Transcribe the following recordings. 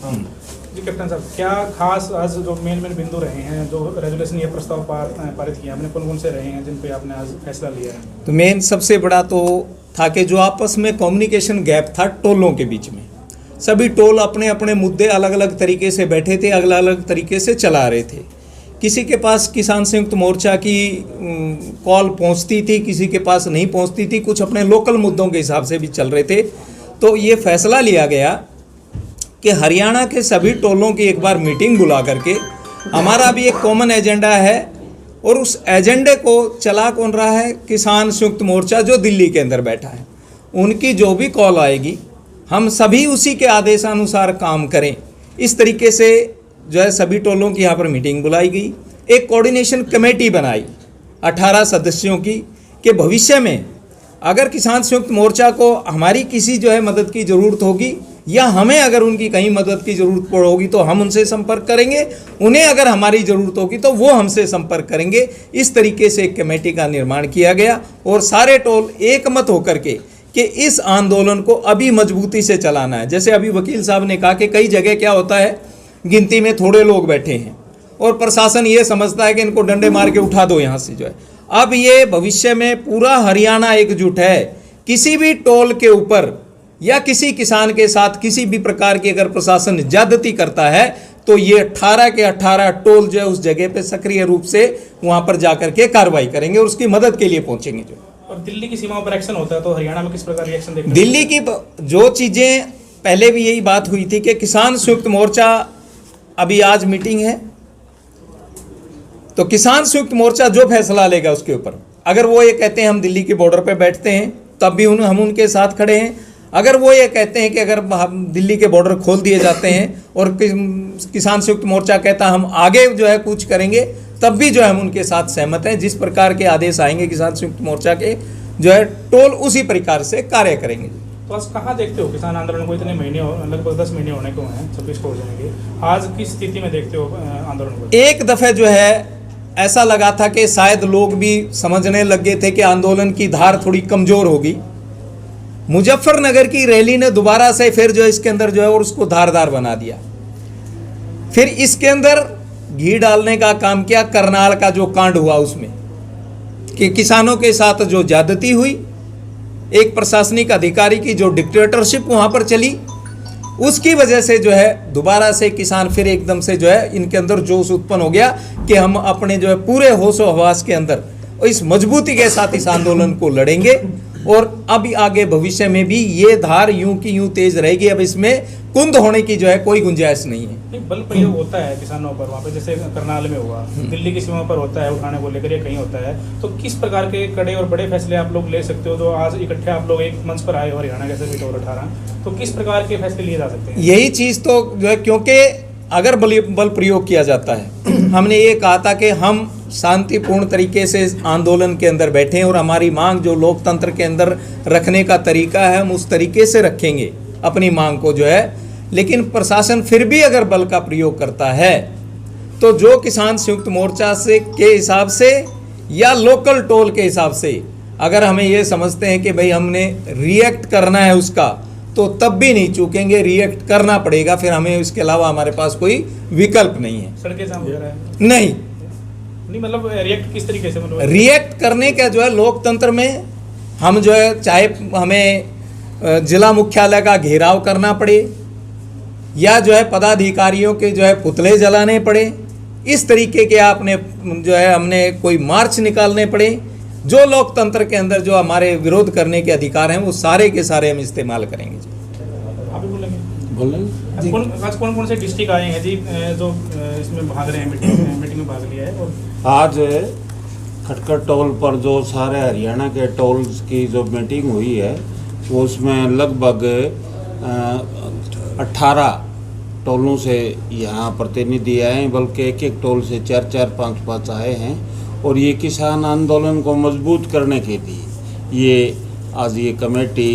जी captain साहब, क्या खास आज जो मेन बिंदु रहे हैं, जो रेजोल्यूशन ये प्रस्ताव पारित किया आपने, कौन कौन से रहे हैं जिन पे आपने आज फैसला लिया है? तो मेन सबसे बड़ा तो था कि जो आपस में कम्युनिकेशन गैप था टोलों के बीच में, सभी टोल अपने अपने मुद्दे अलग अलग तरीके से बैठे थे, अलग अलग तरीके से चला रहे थे। किसी के पास किसान संयुक्त मोर्चा की कॉल पहुंचती थी, किसी के पास नहीं पहुंचती थी, कुछ अपने लोकल मुद्दों के हिसाब से भी चल रहे थे। तो ये फैसला लिया गया कि हरियाणा के सभी टोलों की एक बार मीटिंग बुला करके, हमारा भी एक कॉमन एजेंडा है और उस एजेंडे को चला कौन रहा है? किसान संयुक्त मोर्चा जो दिल्ली के अंदर बैठा है। उनकी जो भी कॉल आएगी हम सभी उसी के आदेशानुसार काम करें, इस तरीके से जो है सभी टोलों की यहाँ पर मीटिंग बुलाई गई। एक कोऑर्डिनेशन कमेटी बनाई 18 सदस्यों की, कि भविष्य में अगर किसान संयुक्त मोर्चा को हमारी किसी जो है मदद की ज़रूरत होगी या हमें अगर उनकी कहीं मदद की ज़रूरत होगी तो हम उनसे संपर्क करेंगे, उन्हें अगर हमारी ज़रूरत होगी तो वो हमसे संपर्क करेंगे। इस तरीके से एक कमेटी का निर्माण किया गया और सारे टोल एक मत होकर के कि इस आंदोलन को अभी मजबूती से चलाना है। जैसे अभी वकील साहब ने कहा कि कई जगह क्या होता है, गिनती में थोड़े लोग बैठे हैं और प्रशासन ये समझता है कि इनको डंडे मार के उठा दो यहाँ से जो है। अब ये भविष्य में पूरा हरियाणा एकजुट है, किसी भी टोल के ऊपर या किसी किसान के साथ किसी भी प्रकार की अगर प्रशासन ज्यादती करता है तो ये 18 के 18 टोल जो है उस जगह पे सक्रिय रूप से वहां पर जाकर के कार्रवाई करेंगे और उसकी मदद के लिए पहुंचेंगे। जो और दिल्ली की सीमाओं पर एक्शन होता है तो हरियाणा में किस प्रकार रिएक्शन देखने? दिल्ली की जो चीजें पहले भी यही बात हुई थी कि किसान संयुक्त मोर्चा, अभी आज मीटिंग है तो किसान संयुक्त मोर्चा जो फैसला लेगा उसके ऊपर, अगर वो ये कहते हैं हम दिल्ली के बॉर्डर पे बैठते हैं तब भी हम उनके साथ खड़े हैं। अगर वो ये कहते हैं कि अगर दिल्ली के बॉर्डर खोल दिए जाते हैं और किसान संयुक्त मोर्चा कहता हम आगे जो है कुछ करेंगे, तब भी जो है हम उनके साथ सहमत हैं। जिस प्रकार के आदेश आएंगे किसान संयुक्त मोर्चा के जो है टोल उसी प्रकार से कार्य करेंगे। तो आज कहाँ देखते हो किसान आंदोलन को? इतने महीने लगभग 10 महीने होने को हैं, 26 को हो जाएंगे। आज किस स्थिति में देखते हो आंदोलन को? एक दफे जो है ऐसा लगा था कि शायद लोग भी समझने लग गए थे कि आंदोलन की धार थोड़ी कमजोर होगी। मुजफ्फरनगर की रैली ने दोबारा से फिर जो इसके अंदर जो है और उसको धारदार बना दिया। फिर इसके अंदर घी डालने का काम किया, करनाल का जो कांड हुआ उसमें कि किसानों के साथ जो ज्यादती हुई, एक प्रशासनिक अधिकारी की जो डिक्टेटरशिप वहां पर चली, उसकी वजह से जो है दोबारा से किसान फिर एकदम से जो है इनके अंदर जोश उत्पन्न हो गया कि हम अपने जो है पूरे होशो हवास के अंदर इस मजबूती के साथ इस आंदोलन को लड़ेंगे और अब आगे भविष्य में भी ये धार यूं की यूं तेज रहेगी। अब इसमें कुंद होने की जो है कोई गुंजाइश नहीं है। बल प्रयोग होता है किसानों पर वहाँ पे, जैसे करनाल में हुआ, दिल्ली की सीमा पर होता है, उठाने को लेकर या कहीं होता है, तो किस प्रकार के कड़े और बड़े फैसले आप लोग ले सकते हो? जो आज इकट्ठे आप लोग एक मंच पर आए हो हरियाणा के सभी टोल 18, तो किस प्रकार के फैसले लिए जा सकते हैं? यही चीज तो जो है, क्योंकि अगर बल प्रयोग किया जाता है, हमने ये कहा था कि हम शांतिपूर्ण तरीके से आंदोलन के अंदर बैठे और हमारी मांग जो लोकतंत्र के अंदर रखने का तरीका है हम उस तरीके से रखेंगे अपनी मांग को जो है। लेकिन प्रशासन फिर भी अगर बल का प्रयोग करता है तो जो किसान संयुक्त मोर्चा से के हिसाब से या लोकल टोल के हिसाब से अगर हमें ये समझते हैं कि भाई हमने रिएक्ट करना है उसका, तो तब भी नहीं चूकेंगे, रिएक्ट करना पड़ेगा। फिर हमें इसके अलावा हमारे पास कोई विकल्प नहीं है। सड़कें जाम हो रहा है? नहीं, मतलब रिएक्ट किस तरीके से? मतलब रिएक्ट करने का जो है लोकतंत्र में हम जो है चाहे हमें जिला मुख्यालय का घेराव करना पड़े या जो है पदाधिकारियों के जो है पुतले जलाने पड़े, इस तरीके के आपने जो है हमने कोई मार्च निकालने पड़े, जो लोकतंत्र के अंदर जो हमारे विरोध करने के अधिकार हैं वो सारे के सारे हम इस्तेमाल करेंगे। आप भी बोलेंगे? आज कौन कौन से डिस्ट्रिक्ट आए हैं जी जो इसमें भाग रहे हैं, मीटिंग में भाग लिया है? और आज खटखट टोल पर जो सारे हरियाणा के टोल्स की जो मीटिंग हुई है वो उसमें लगभग 18 टोलों से यहाँ प्रतिनिधि आए हैं, बल्कि एक एक टोल से 4-4, 5-5 आए हैं। और ये किसान आंदोलन को मजबूत करने के लिए ये आज ये कमेटी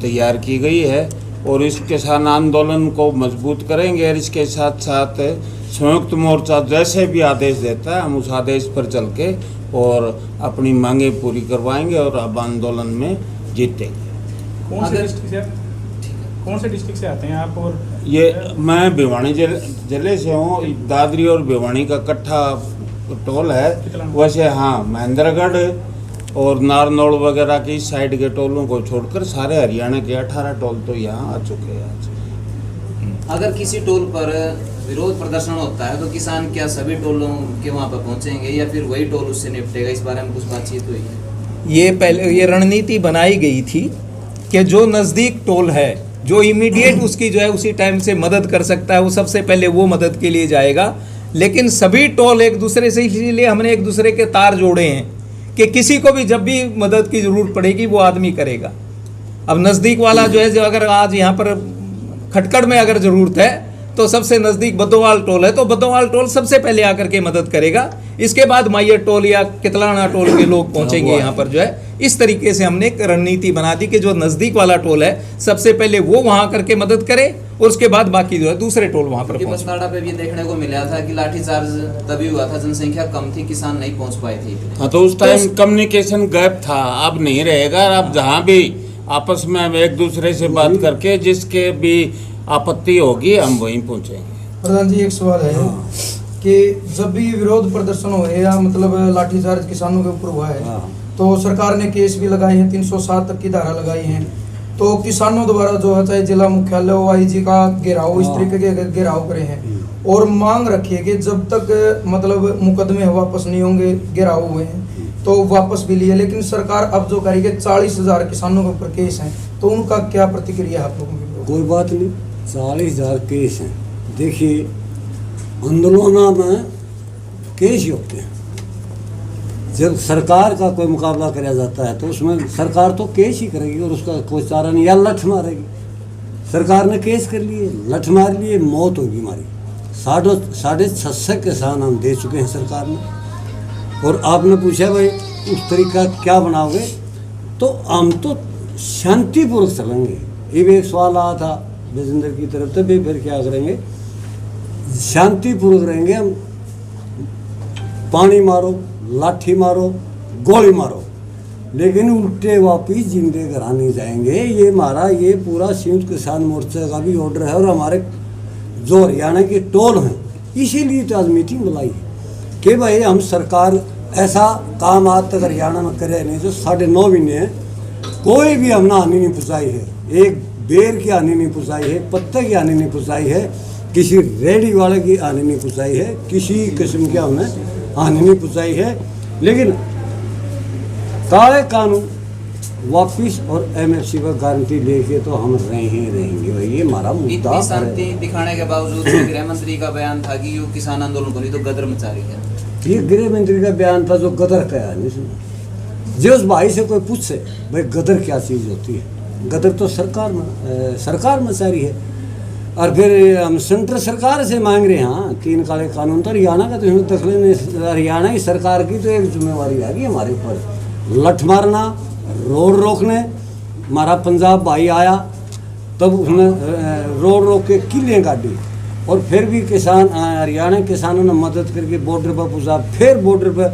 तैयार की गई है और इस किसान आंदोलन को मजबूत करेंगे। और इसके साथ साथ संयुक्त मोर्चा जैसे भी आदेश देता है हम उस आदेश पर चल के और अपनी मांगें पूरी करवाएंगे और अब आंदोलन में जीतेंगे। कौन से डिस्ट्रिक्ट से आते हैं आप और ये मैं भिवानी जिले से हूँ। दादरी और भिवानी का इकट्ठा टोल है। वैसे हाँ, महेंद्रगढ़ और नारनौल वगैरह की इस साइड के टोलों को छोड़कर सारे हरियाणा के 18 टोल तो यहाँ आ चुके हैं आज। अगर किसी टोल पर विरोध प्रदर्शन होता है तो किसान क्या सभी टोलों के वहाँ पर पहुँचेंगे या फिर वही टोल उससे निपटेगा? इस बारे में कुछ बातचीत हुई है? ये रणनीति बनाई गई थी कि जो नज़दीक टोल है, जो इमीडिएट उसकी जो है उसी टाइम से मदद कर सकता है, वो सबसे पहले वो मदद के लिए जाएगा। लेकिन सभी टोल एक दूसरे से, इसीलिए हमने एक दूसरे के तार जोड़े हैं कि किसी को भी जब भी मदद की ज़रूरत पड़ेगी वो आदमी करेगा। अब नज़दीक वाला जो है, जो अगर आज यहाँ पर खटकड़ में अगर ज़रूरत है तो सबसे नज़दीक बद्दोवाल टोल है, तो बद्दोवाल टोल सबसे पहले आकर के मदद करेगा। इसके बाद मायर टोल या कितलाना टोल के लोग पहुंचेंगे यहाँ पर जो है। इस तरीके से हमने एक रणनीति बना दी कि जो नज़दीक वाला टोल है सबसे पहले वो वहाँ करके मदद करे और उसके बाद बाकी जो है दूसरे टोल वहाँ पर पहुँचे। बसनाड़ा पे भी देखने को मिला था कि लाठीचार्ज तभी हुआ था, जनसंख्या कम थी, किसान नहीं पहुँच पाए थे। हाँ, तो उस टाइम कम्युनिकेशन गैप था, अब नहीं रहेगा। अब जहाँ भी आपस में एक दूसरे से बात करके जिसके भी आपत्ति होगी हम वहीं पहुँचेंगे। प्रधान जी, एक सवाल है कि जब भी विरोध प्रदर्शन हो या मतलब लाठीचार्ज किसानों के ऊपर हुआ है तो सरकार ने केस भी लगाए हैं, 307 तक की धारा लगाई है। तो किसानों द्वारा जो है चाहे जिला मुख्यालय OIG का घेराव, इस तरीके के घेराव करे हैं और मांग रखी है कि जब तक मतलब मुकदमे वापस नहीं होंगे, घेराव हुए हैं तो वापस भी लिए। लेकिन सरकार अब जो करेगी 40,000 किसानों के ऊपर केस हैं, तो उनका क्या प्रतिक्रिया है आप लोगों की? कोई बात नहीं, 40,000 केस हैं। देखिए, आंदोलनों में केस ही होते हैं। जब सरकार का कोई मुकाबला किया जाता है तो उसमें सरकार तो केस ही करेगी और उसका कोई चारा नहीं, या लठ मारेगी। सरकार ने केस कर लिए, लठ मार लिए, मौत होगी हमारी। 650 किसान हम दे चुके हैं सरकार ने। और आपने पूछा भाई उस तरीका क्या बनाओगे, तो हम तो शांतिपूर्वक चलेंगे। ये भी एक सवाल आया था विजेंद्र की तरफ से, भी फिर क्या करेंगे, शांतिपूर्वक रहेंगे हम। पानी मारो, लाठी मारो, गोली मारो, लेकिन उल्टे वापिस जिंदे घर नहीं जाएंगे। ये हमारा ये पूरा संयुक्त किसान मोर्चा का भी ऑर्डर है और हमारे जो हरियाणा के टोल हैं इसीलिए तो आज मीटिंग बुलाई है कि भाई हम सरकार ऐसा काम आज तक हरियाणा में करे नहीं। जो 9.5 महीने कोई भी हमने हानि नहीं पहुँचाई है, एक बेर की हानि नहीं पहुँचाई है, पत्ते की हानि नहीं पहुँचाई है, किसी रेडी वाले की हानि नहीं पहुँचाई है, किसी किस्म की हमने हानि नहीं पहुँचाई है। लेकिन काले कानून वापिस और MFC पर गारंटी लेके तो हम रहेंगे भाई, ये हमारा मुद्दा इतनी शांति दिखाने के बावजूद गृह मंत्री का बयान था कि ये किसान आंदोलन को नहीं तो गदर मचा रही है। ये गृह मंत्री का बयान था जो गदर कहा नहीं सुना। जो उस भाई से कोई पूछ से भाई गदर क्या चीज़ होती है, गदर तो सरकार मचा रही है। और फिर हम सेंट्रल सरकार से मांग रहे हैं, हाँ 3 काले कानून तो हरियाणा का तो दखल नहीं। हरियाणा की सरकार की तो एक जिम्मेवारी आ गई हमारे ऊपर, लठ मारना, रोड रोकने। हमारा पंजाब भाई आया तब उसने रोड रोक के किले काटी और फिर भी किसान हरियाणा किसानों ने मदद करके बॉर्डर पर पहुँचा। फिर बॉर्डर पर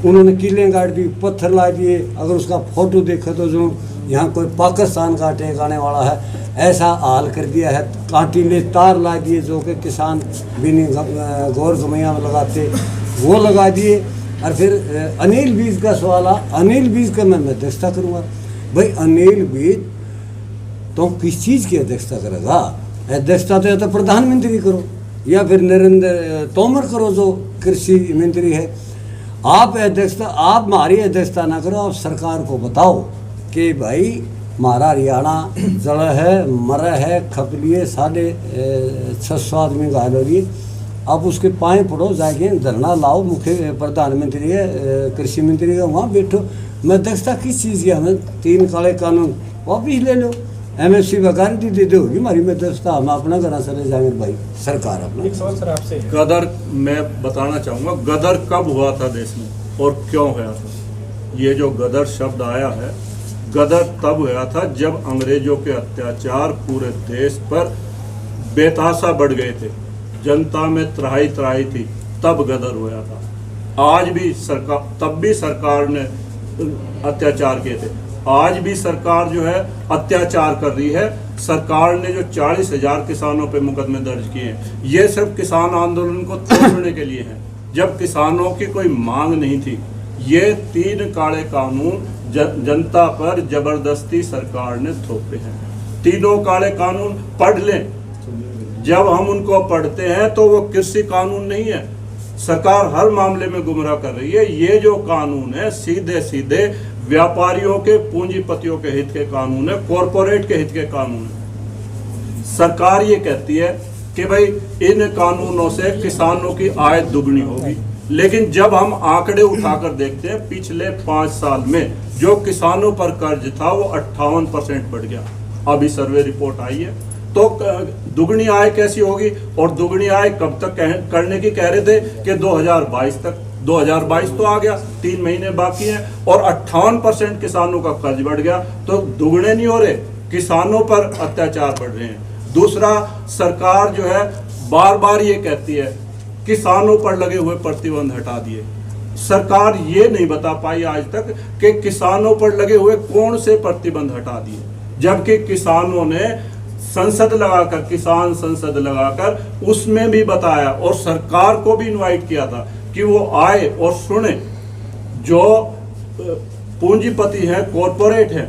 उन्होंने किले काट दी, पत्थर ला दिए। अगर उसका फोटो देखा तो जो यहाँ कोई पाकिस्तान का अटैक आने वाला है ऐसा हाल कर दिया है। कांटीले तार ला दिए जो कि किसान बिनी गौर गमैया में लगाते वो लगा दिए। और फिर अनिल बीज का सवाल आ, अनिल बीज का मैं अध्यक्षता करूँगा। भाई अनिल बीज तो किस चीज़ की अध्यक्षता करेगा? अध्यक्षता तो या तो प्रधानमंत्री करो या फिर नरेंद्र तोमर करो जो कृषि मंत्री है। आप अध्यक्षता, आप हमारी अध्यक्षता ना करो, आप सरकार को बताओ कि भाई हमारा हरियाणा जल है, मर है, खप लिए, 650 आदमी घायल हो रही। अब उसके पाए पड़ो, जाके धरना लाओ, मुख्य प्रधानमंत्री है, कृषि मंत्री का, वहाँ बैठो। मैं अध्यक्षता किस चीज़ की? हमें 3 काले कानून वापिस ले लो, MFC पर गारंटी दे दोगी हमारी अध्यक्षता, हम अपना घर चले जाएंगे भाई, सरकार अपना। एक सवाल सर आपसे, गदर मैं बताना चाहूँगा, गदर कब हुआ था देश में और क्यों हुआ था? ये जो गदर शब्द आया है, गदर तब हुआ था जब अंग्रेजों के अत्याचार पूरे देश पर बेतहाशा बढ़ गए थे, जनता में त्राही थी, तब गदर हुआ था। आज भी सरकार, तब भी सरकार ने अत्याचार किए थे। आज भी सरकार जो है अत्याचार कर रही है। सरकार ने जो 40,000 किसानों पे मुकदमे दर्ज किए हैं, ये सिर्फ किसान आंदोलन को तोड़ने के लिए है, जब किसानों की कोई मांग नहीं थी। ये 3 काले कानून जनता पर जबरदस्ती सरकार ने थोपे हैं। तीनों काले कानून पढ़ लें, जब हम उनको पढ़ते हैं तो वो कृषि कानून नहीं है। सरकार हर मामले में गुमराह कर रही है। ये जो कानून है सीधे सीधे व्यापारियों के, पूंजीपतियों के हित के कानून है, कॉरपोरेट के हित के कानून है। सरकार ये कहती है कि भाई इन कानूनों से किसानों की आय दुगनी होगी, लेकिन जब हम आंकड़े उठाकर देखते हैं पिछले 5 साल में जो किसानों पर कर्ज था वो 58% बढ़ गया। अभी सर्वे रिपोर्ट आई है, तो दुगनी आय कैसी होगी? और दुगनी आय कब तक करने की कह रहे थे कि 2022 तक। 2022 तो आ गया, 3 महीने बाकी हैं और 58% किसानों का कर्ज बढ़ गया, तो दुगने नहीं हो रहे, किसानों पर अत्याचार बढ़ रहे हैं। दूसरा, सरकार जो है बार बार ये कहती है किसानों पर लगे हुए प्रतिबंध हटा दिए। सरकार ये नहीं बता पाई आज तक कि किसानों पर लगे हुए कौन से प्रतिबंध हटा दिए, जबकि किसानों ने संसद लगाकर, किसान संसद लगाकर उसमें भी बताया और सरकार को भी इनवाइट किया था कि वो आए और सुने। जो पूंजीपति हैं, कॉरपोरेट हैं,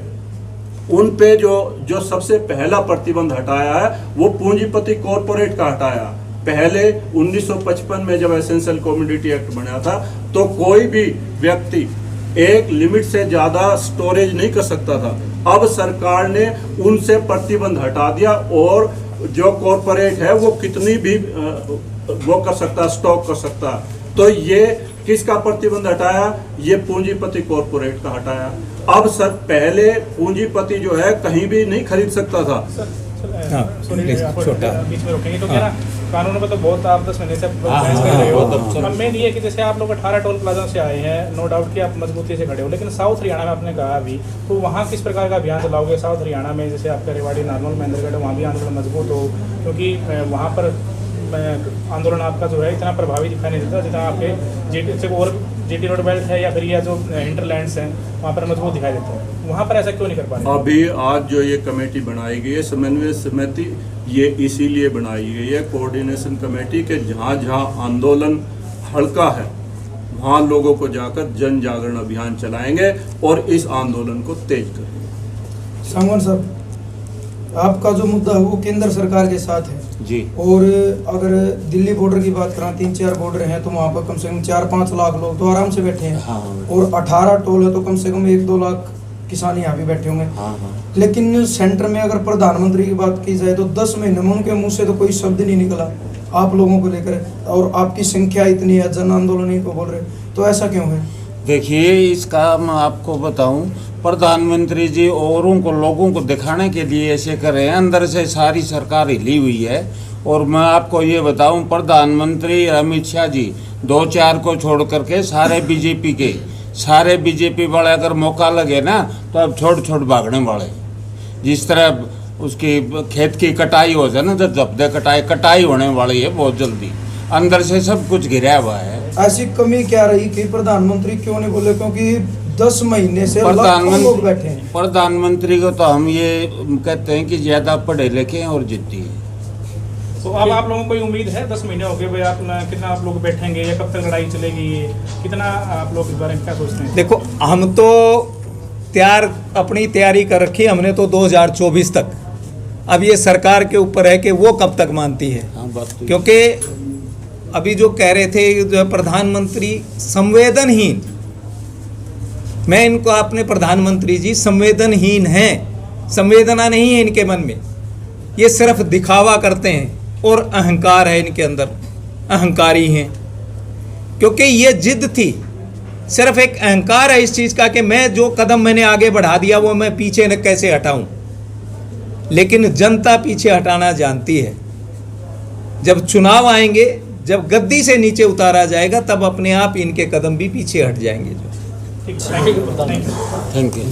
उन पे जो सबसे पहला प्रतिबंध हटाया है वो पूंजीपति कॉरपोरेट का हटाया। पहले 1955 में जब एसेंशियल कमोडिटी एक्ट बना था तो कोई भी व्यक्ति एक लिमिट से ज़्यादा स्टोरेज नहीं कर सकता था। अब सरकार ने उनसे प्रतिबंध हटा दिया और जो कॉरपोरेट है वो कितनी भी वो कर सकता, स्टॉक कर सकता। तो ये किसका प्रतिबंध हटाया? ये पूंजीपति कॉरपोरेट का हटाया। अब सर पहले पूंजीपति जो है कहीं भी नहीं खरीद सकता था। छोटा बीच में रोकेंगे तो क्या ना, कानूनों में तो बहुत आप 10 महीने से बहस कर रहे हो। अब मेन ये है कि जैसे आप लोग 18 टोल प्लाजा से आए हैं, नो डाउट कि आप मजबूती से खड़े हो, लेकिन साउथ हरियाणा में आपने कहा अभी, तो वहाँ किस प्रकार का अभियान चलाओगे? साउथ हरियाणा में जैसे आपका रेवाड़ी, नारनौल, महेंद्रगढ़, वहाँ भी आंदोलन मजबूत हो, क्योंकि वहाँ पर आंदोलन आपका जो है इतना प्रभावी दिखाई नहीं देता जितना आपके जीटी रोड बेल्ट है या फिर ये जो हिंटरलैंड्स हैं वहाँ पर मजबूत दिखाई देते हैं। वहाँ पर ऐसा क्यों नहीं कर पा रहे? अभी आज जो ये कमेटी बनाई गई है, समन्वय समिति, ये इसीलिए बनाई गई है, कोऑर्डिनेशन कमेटी, के जहाँ जहाँ आंदोलन हल्का है वहाँ लोगों को जाकर जन जागरण अभियान चलाएंगे और इस आंदोलन को तेज करेंगे। सांगवान साहब, आपका जो मुद्दा है वो केंद्र सरकार के साथ है जी। और अगर दिल्ली बॉर्डर की बात करें, 3-4 बॉर्डर हैं तो वहाँ पर कम से कम 4-5 लाख लोग तो आराम से बैठे हैं। हाँ। और 18 टोल है तो कम से कम 1-2 लाख किसान यहाँ भी बैठे होंगे। हाँ। लेकिन सेंटर में अगर प्रधानमंत्री की बात की जाए तो 10 महीने में उनके मुंह से तो कोई शब्द नहीं निकला आप लोगों को लेकर, और आपकी संख्या इतनी है, जन आंदोलन को बोल रहे, तो ऐसा क्यों है? देखिए, इसका मैं आपको बताऊं, प्रधानमंत्री जी औरों को, लोगों को दिखाने के लिए ऐसे कर रहे हैं, अंदर से सारी सरकार हिली हुई है। और मैं आपको ये बताऊं, प्रधानमंत्री अमित शाह जी 2-4 को छोड़ करके सारे बीजेपी वाले अगर मौका लगे ना तो अब छोड़ भागने वाले। जिस तरह उसकी खेत की कटाई हो जाए ना, तो जब्दे कटाई होने वाली है बहुत जल्दी, अंदर से सब कुछ घिरा हुआ है। ऐसी कमी क्या रही कि प्रधानमंत्री क्यों नहीं बोले? क्योंकि 10 महीने से लाखों लोग बैठे हैं। प्रधानमंत्री को तो हम ये कहते हैं कि ज़्यादा पढ़े लिखे हैं और जिद्दी है। तो अब आप लोगों को उम्मीद है? 10 महीने हो गए भाई, आप कितना आप लोग बैठेंगे या कब तक लड़ाई चलेगी? कितना आप लोग इस बारे में क्या सोचते हैं? देखो, हम तो अपनी तैयारी कर रखी है हमने तो 2024 तक। अब ये सरकार के ऊपर है कि वो कब तक मानती है। हाँ, बात तो क्योंकि अभी जो कह रहे थे जो प्रधानमंत्री संवेदनहीन, मैं इनको अपने प्रधानमंत्री जी संवेदनहीन हैं, संवेदना नहीं है इनके मन में, ये सिर्फ दिखावा करते हैं और अहंकार है इनके अंदर, अहंकारी हैं। क्योंकि ये जिद थी, सिर्फ एक अहंकार है इस चीज़ का कि मैं जो कदम मैंने आगे बढ़ा दिया वो मैं पीछे न कैसे हटाऊं। लेकिन जनता पीछे हटाना जानती है। जब चुनाव आएंगे, जब गद्दी से नीचे उतारा जाएगा, तब अपने आप इनके कदम भी पीछे हट जाएंगे। ठीक है, थैंक यू। Thank you.